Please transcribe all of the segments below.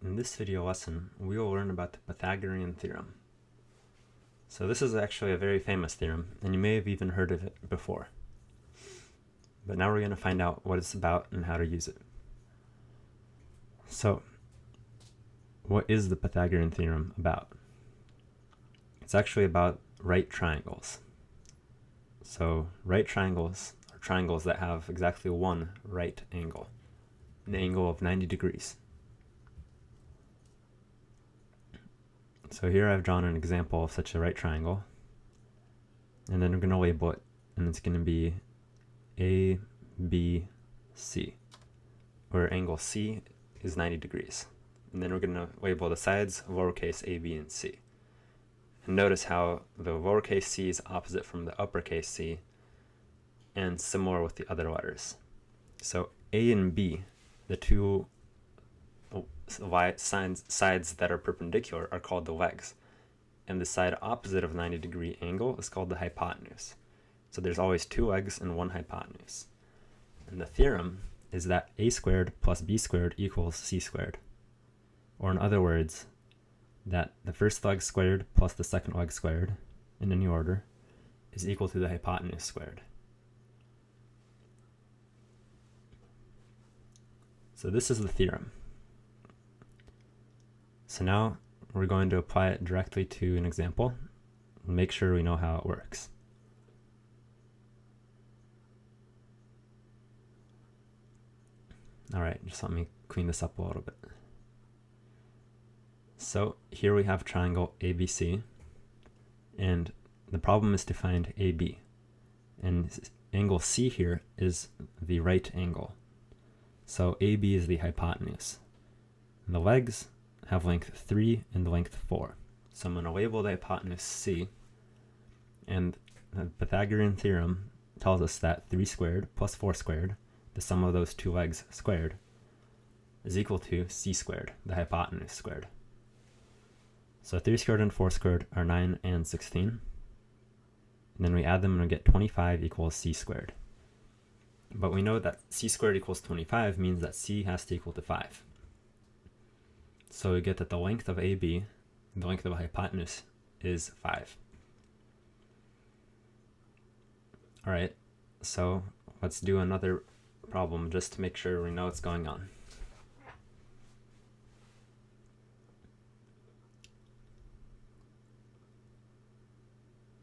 In this video lesson, we will learn about the Pythagorean theorem. So this is actually a very famous theorem, and you may have even heard of it before. But now we're going to find out what it's about and how to use it. So, what is the Pythagorean theorem about? It's actually about right triangles. So, right triangles are triangles that have exactly one right angle, an angle of 90 degrees. So here I've drawn an example of such a right triangle, and then I'm going to label it, and it's going to be A, B, C, where angle C is 90 degrees. And then we're going to label the sides lowercase a, b, and c. And notice how the lowercase c is opposite from the uppercase c, and similar with the other letters. So A and B, the two sides that are perpendicular, are called the legs, and the side opposite of 90-degree angle is called the hypotenuse. So there's always two legs and one hypotenuse. And the theorem is that a squared plus b squared equals c squared. Or in other words, that the first leg squared plus the second leg squared, in any order, is equal to the hypotenuse squared. So this is the theorem. So now we're going to apply it directly to an example and make sure we know how it works. Alright, just let me clean this up a little bit. So here we have triangle ABC, and the problem is to find AB. And angle C here is the right angle. So AB is the hypotenuse. And the legs have length 3 and length 4. So I'm going to label the hypotenuse C, and the Pythagorean theorem tells us that 3 squared plus 4 squared, the sum of those two legs squared, is equal to c squared, the hypotenuse squared. So 3 squared and 4 squared are 9 and 16. And then we add them and we get 25 equals c squared. But we know that c squared equals 25 means that c has to equal to 5. So we get that the length of AB, the length of a hypotenuse, is 5. Alright, so let's do another problem just to make sure we know what's going on.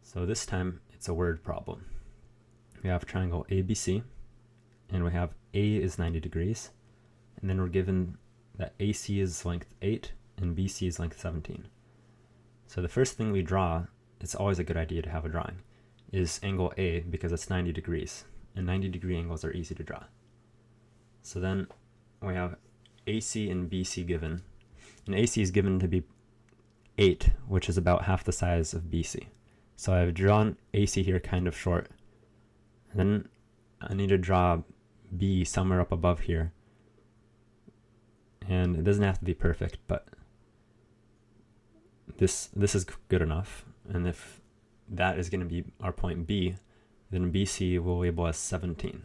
So this time it's a word problem. We have triangle ABC, and we have A is 90 degrees, and then we're given that AC is length 8 and BC is length 17. So the first thing we draw, it's always a good idea to have a drawing, is angle A, because it's 90 degrees, and 90-degree angles are easy to draw. So then we have AC and BC given, and AC is given to be 8, which is about half the size of BC. So I've drawn AC here kind of short. And then I need to draw B somewhere up above here. And it doesn't have to be perfect, but this is good enough. And if that is going to be our point B, then BC we'll label as 17.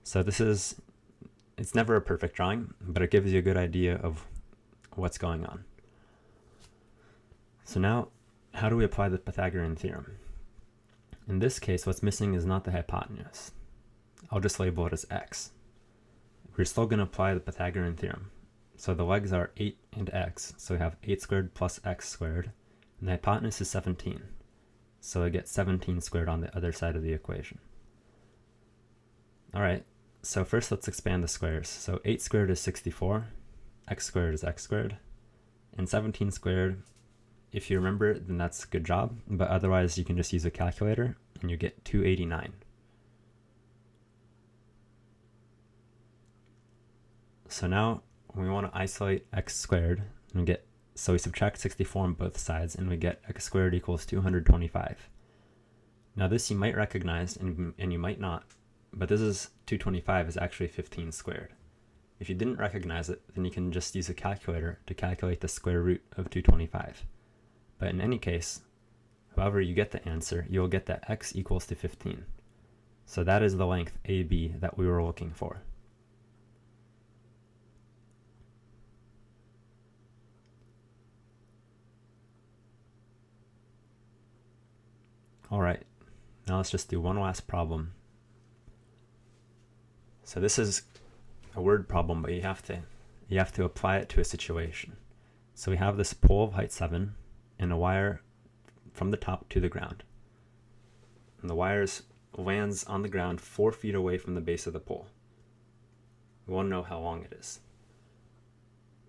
So it's never a perfect drawing, but it gives you a good idea of what's going on. So now, how do we apply the Pythagorean theorem? In this case, what's missing is not the hypotenuse. I'll just label it as x. We're still going to apply the Pythagorean theorem. So the legs are 8 and x, so we have 8 squared plus x squared, and the hypotenuse is 17. So I get 17 squared on the other side of the equation. Alright, so first let's expand the squares. So 8 squared is 64, x squared is x squared, and 17 squared, if you remember, then that's a good job, but otherwise you can just use a calculator and you get 289. So now we want to isolate x squared, and so we subtract 64 on both sides, and we get x squared equals 225. Now this you might recognize, and you might not, but this is 225 is actually 15 squared. If you didn't recognize it, then you can just use a calculator to calculate the square root of 225. But in any case, however you get the answer, you'll get that x equals to 15. So that is the length AB that we were looking for. All right, now let's just do one last problem. So this is a word problem, but you have to apply it to a situation. So we have this pole of height 7 and a wire from the top to the ground. And the wire lands on the ground 4 feet away from the base of the pole. We want to know how long it is.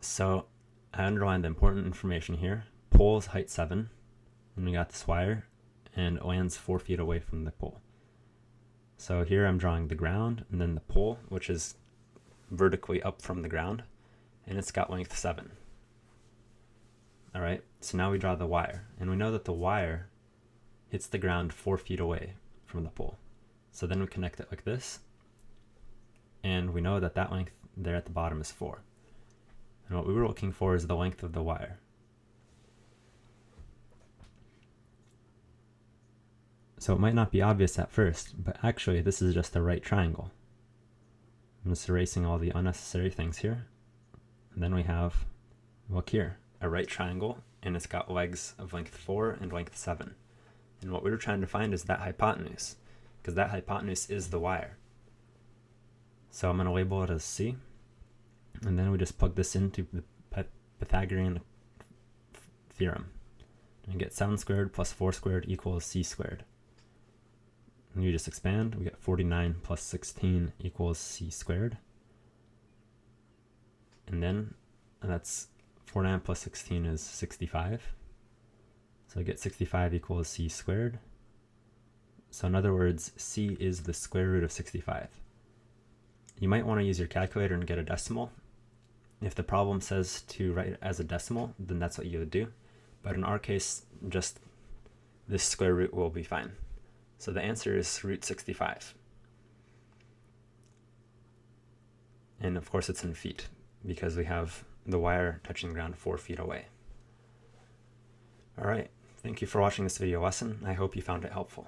So I underlined the important information here. Pole is height 7, and we got this wire, and it lands 4 feet away from the pole. So here I'm drawing the ground, and then the pole, which is vertically up from the ground, and it's got length 7. All right, so now we draw the wire, and we know that the wire hits the ground 4 feet away from the pole. So then we connect it like this, and we know that that length there at the bottom is 4. And what we were looking for is the length of the wire. So it might not be obvious at first, but actually this is just a right triangle. I'm just erasing all the unnecessary things here. And then we have, look here, a right triangle, and it's got legs of length 4 and length 7. And what we were trying to find is that hypotenuse, because that hypotenuse is the wire. So I'm going to label it as C, and then we just plug this into the Pythagorean theorem. And we get 7 squared plus 4 squared equals C squared. And you just expand, we get 49 plus 16 equals C squared. And then that's 49 plus 16 is 65. So I get 65 equals C squared. So in other words, C is the square root of 65. You might want to use your calculator and get a decimal. If the problem says to write it as a decimal, then that's what you would do. But in our case, just this square root will be fine. So the answer is root 65. And of course it's in feet, because we have the wire touching the ground 4 feet away. All right, thank you for watching this video lesson. I hope you found it helpful.